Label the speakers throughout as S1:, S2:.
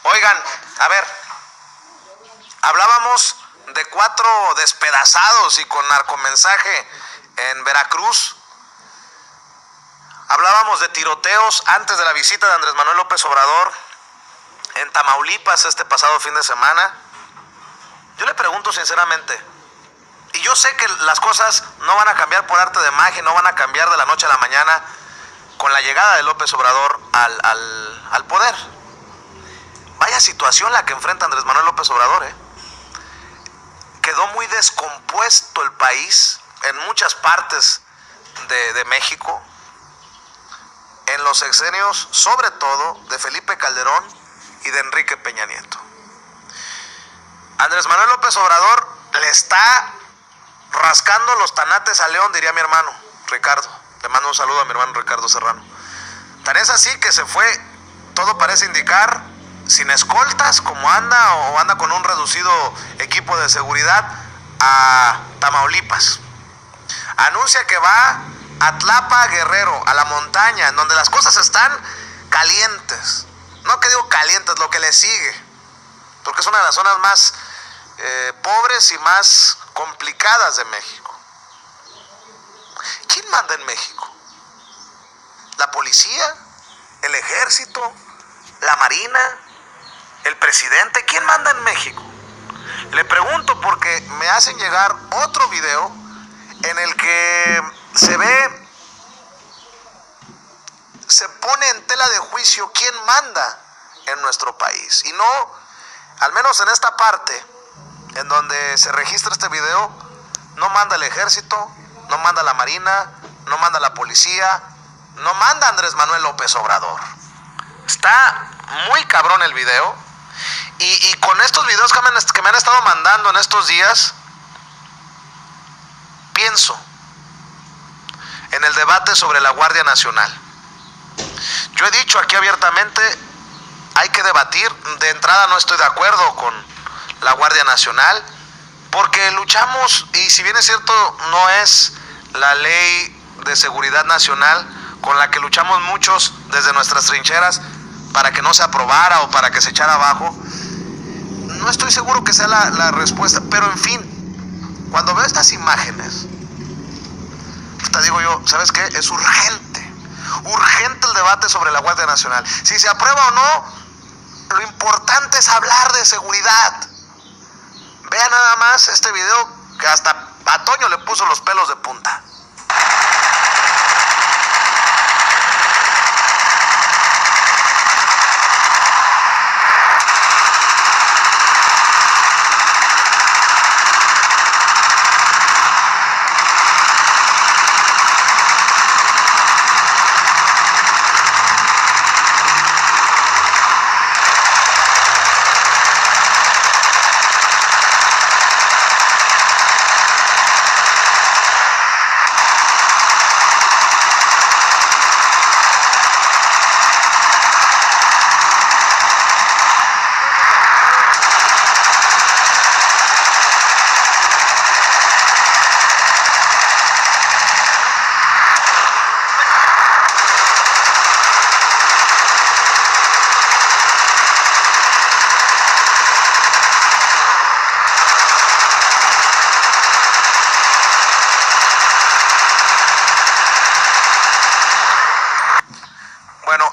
S1: Oigan, a ver, hablábamos de 4 despedazados y con narcomensaje en Veracruz. Hablábamos de tiroteos antes de la visita de Andrés Manuel López Obrador en Tamaulipas este pasado fin de semana. Yo le pregunto sinceramente, y yo sé que las cosas no van a cambiar por arte de magia, no van a cambiar de la noche a la mañana con la llegada de López Obrador al poder. Vaya situación la que enfrenta Andrés Manuel López Obrador, Quedó muy descompuesto el país en muchas partes de México, en los sexenios, sobre todo, de Felipe Calderón y de Enrique Peña Nieto. Andrés Manuel López Obrador le está rascando los tanates a León, diría mi hermano Ricardo. Le mando un saludo a mi hermano Ricardo Serrano. Tan es así que se fue, todo parece indicar, sin escoltas, como anda, o anda con un reducido equipo de seguridad, a Tamaulipas. Anuncia que va a Tlapa, Guerrero, a la montaña, en donde las cosas están calientes. No que digo calientes, lo que le sigue, porque es una de las zonas más pobres y más complicadas de México. ¿Quién manda en México? ¿La policía? ¿El ejército? ¿La marina? ¿El presidente? ¿Quién manda en México? Le pregunto porque me hacen llegar otro video en el que se pone en tela de juicio quién manda en nuestro país. Y no, al menos en esta parte en donde se registra este video, no manda el ejército, no manda la marina, no manda la policía, no manda Andrés Manuel López Obrador. Está muy cabrón el video. Y con estos videos que me han estado mandando en estos días, pienso en el debate sobre la Guardia Nacional. Yo he dicho aquí abiertamente, hay que debatir. De entrada no estoy de acuerdo con la Guardia Nacional, porque luchamos, y si bien es cierto, no es la ley de seguridad nacional con la que luchamos muchos desde nuestras trincheras para que no se aprobara o para que se echara abajo, no estoy seguro que sea la respuesta. Pero en fin, cuando veo estas imágenes, te digo yo, ¿sabes qué? Es urgente el debate sobre la Guardia Nacional. Si se aprueba o no, lo importante es hablar de seguridad. Vean nada más este video que hasta a Toño le puso los pelos de punta.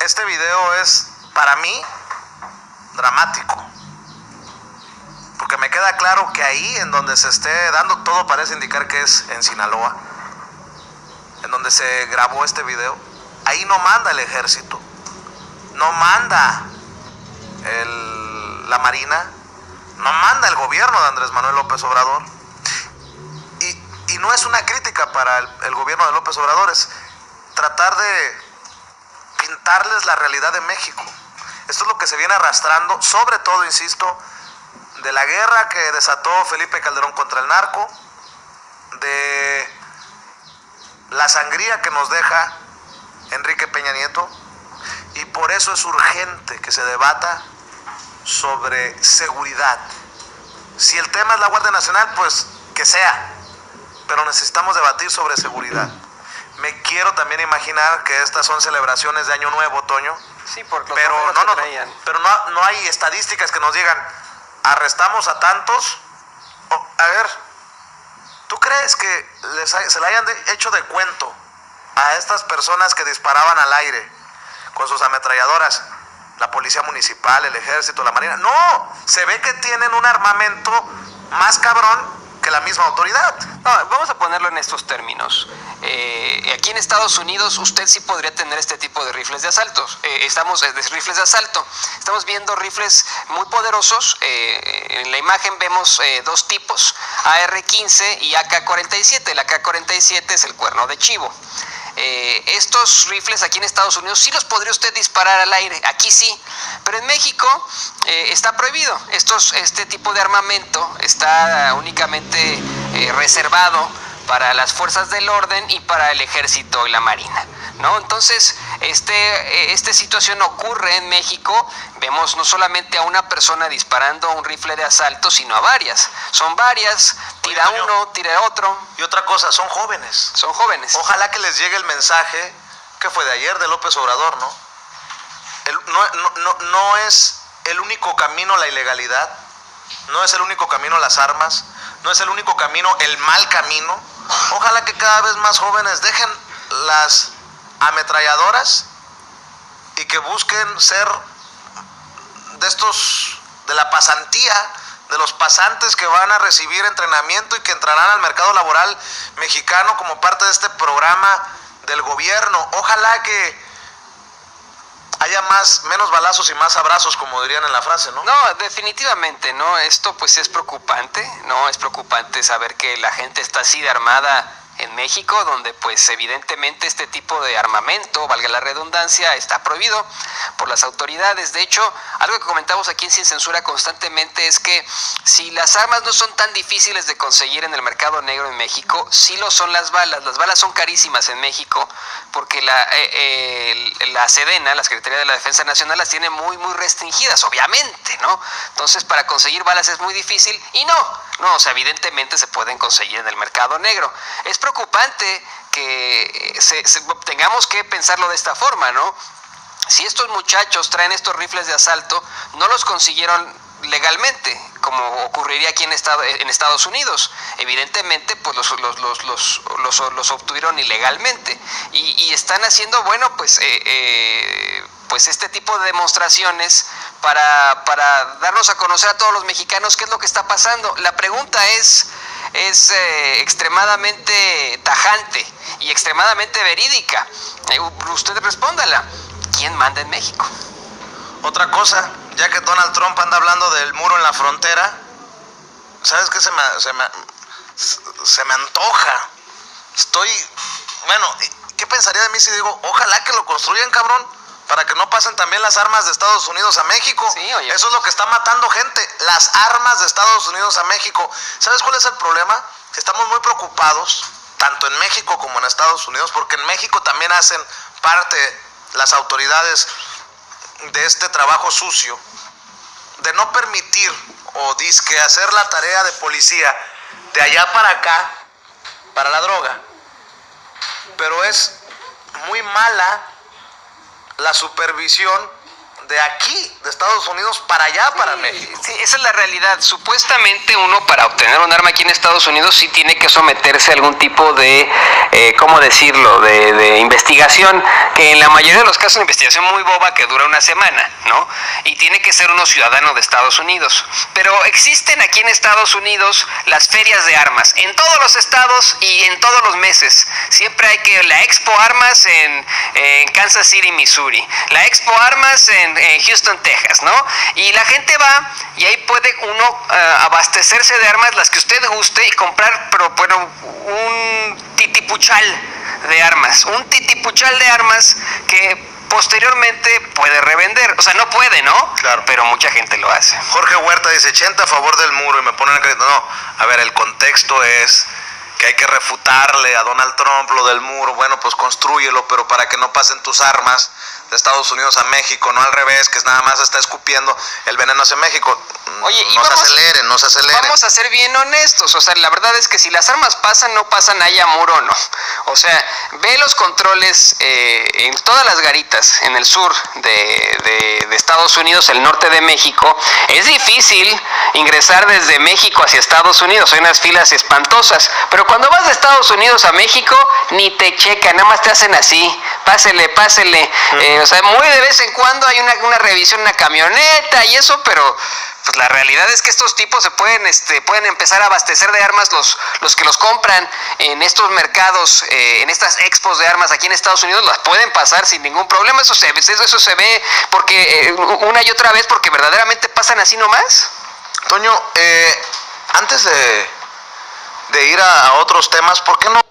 S1: Este video es, para mí, dramático, porque me queda claro que ahí en donde se esté dando, todo parece indicar que es en Sinaloa, en donde se grabó este video, ahí no manda el ejército, no manda la marina, no manda el gobierno de Andrés Manuel López Obrador. Y no es una crítica para el gobierno de López Obrador, es tratar de pintarles la realidad de México. Esto es lo que se viene arrastrando, sobre todo, insisto, de la guerra que desató Felipe Calderón contra el narco, de la sangría que nos deja Enrique Peña Nieto, y por eso es urgente que se debata sobre seguridad. Si el tema es la Guardia Nacional, pues que sea, pero necesitamos debatir sobre seguridad. Me quiero también imaginar que estas son celebraciones de Año Nuevo, Toño.
S2: Sí, porque
S1: pero no hay estadísticas que nos digan, arrestamos a tantos. A ver, ¿tú crees que se le hayan hecho de cuento a estas personas que disparaban al aire con sus ametralladoras? La policía municipal, el ejército, la marina. No, se ve que tienen un armamento más cabrón que la misma autoridad.
S2: No, vamos a ponerlo en estos términos. Aquí en Estados Unidos usted sí podría tener este tipo de rifles de asaltos. Rifles de asalto. Estamos viendo rifles muy poderosos. En la imagen vemos dos tipos, AR-15 y AK-47. El AK-47 es el cuerno de chivo. Estos rifles aquí en Estados Unidos sí los podría usted disparar al aire, aquí sí, pero en México está prohibido. Este tipo de armamento está únicamente reservado para las fuerzas del orden y para el ejército y la marina, ¿no? Entonces, esta situación ocurre en México. Vemos no solamente a una persona disparando un rifle de asalto, sino a varias. Son varias, tira uno, tira otro.
S1: Y otra cosa, son jóvenes.
S2: Son jóvenes.
S1: Ojalá que les llegue el mensaje, que fue de ayer, de López Obrador, ¿no? No es el único camino la ilegalidad, no es el único camino las armas, no es el único camino el mal camino. Ojalá que cada vez más jóvenes dejen las ametralladoras y que busquen ser de la pasantía, de los pasantes que van a recibir entrenamiento y que entrarán al mercado laboral mexicano como parte de este programa del gobierno. Ojalá que haya menos balazos y más abrazos, como dirían en la frase, ¿no?
S2: No, definitivamente, ¿no? Esto pues es preocupante, ¿no? Es preocupante saber que la gente está así de armada en México, donde pues evidentemente este tipo de armamento, valga la redundancia, está prohibido por las autoridades. De hecho, algo que comentamos aquí en Sin Censura constantemente es que si las armas no son tan difíciles de conseguir en el mercado negro en México, sí lo son las balas. Las balas son carísimas en México porque la Sedena, la Secretaría de la Defensa Nacional, las tiene muy, muy restringidas, obviamente, ¿no? Entonces, para conseguir balas es muy difícil y o sea, evidentemente se pueden conseguir en el mercado negro. Es preocupante que tengamos que pensarlo de esta forma, ¿no? Si estos muchachos traen estos rifles de asalto, no los consiguieron legalmente, como ocurriría aquí en Estados Unidos. Evidentemente, pues los obtuvieron ilegalmente y están haciendo, bueno, pues este tipo de demostraciones para darnos a conocer a todos los mexicanos qué es lo que está pasando. La pregunta es extremadamente tajante y extremadamente verídica. Usted respóndala. ¿Quién manda en México?
S1: Otra cosa, ya que Donald Trump anda hablando del muro en la frontera, ¿sabes qué se me antoja? ¿Qué pensaría de mí si digo, ojalá que lo construyan, cabrón, para que no pasen también las armas de Estados Unidos a México?
S2: Sí, oye.
S1: Eso es lo que está matando gente, las armas de Estados Unidos a México. ¿Sabes cuál es el problema? Que estamos muy preocupados, tanto en México como en Estados Unidos, porque en México también hacen parte las autoridades de este trabajo sucio, de no permitir o disque hacer la tarea de policía de allá para acá, para la droga. Pero es muy mala la supervisión de aquí, de Estados Unidos, para allá, para México.
S2: Sí, esa es la realidad. Supuestamente uno para obtener un arma aquí en Estados Unidos sí tiene que someterse a algún tipo de, ¿cómo decirlo?, de investigación, que en la mayoría de los casos es una investigación muy boba que dura una semana, ¿no? Y tiene que ser uno ciudadano de Estados Unidos. Pero existen aquí en Estados Unidos las ferias de armas, en todos los estados y en todos los meses. Siempre hay la Expo Armas en Kansas City, Missouri, la Expo Armas en Houston, Texas, ¿no? Y la gente va y ahí puede uno abastecerse de armas, las que usted guste, y comprar, pero bueno, un titipuchal de armas, que posteriormente puede revender. O sea, no puede, ¿no?
S1: Claro.
S2: Pero mucha gente lo hace.
S1: Jorge Huerta dice, 80 a favor del muro, y me ponen acá, no, a ver, el contexto es que hay que refutarle a Donald Trump lo del muro. Bueno, pues constrúyelo, pero para que no pasen tus armas de Estados Unidos a México, no al revés, que nada más está escupiendo el veneno hacia México.
S2: Oye,
S1: no se aceleren.
S2: Vamos a ser bien honestos, o sea, la verdad es que si las armas pasan, no pasan, haya muro o no. O sea, ve los controles en todas las garitas en el sur de Estados Unidos, el norte de México. Es difícil ingresar desde México hacia Estados Unidos, hay unas filas espantosas, pero cuando vas de Estados Unidos a México, ni te checan, nada más te hacen así, pásele. O sea, muy de vez en cuando hay una revisión, una camioneta y eso, pero pues la realidad es que estos tipos se pueden empezar a abastecer de armas, los que los compran en estos mercados, en estas expos de armas aquí en Estados Unidos, las pueden pasar sin ningún problema. Eso se ve porque una y otra vez, porque verdaderamente pasan así nomás.
S1: Toño, antes de ir a otros temas, ¿por qué no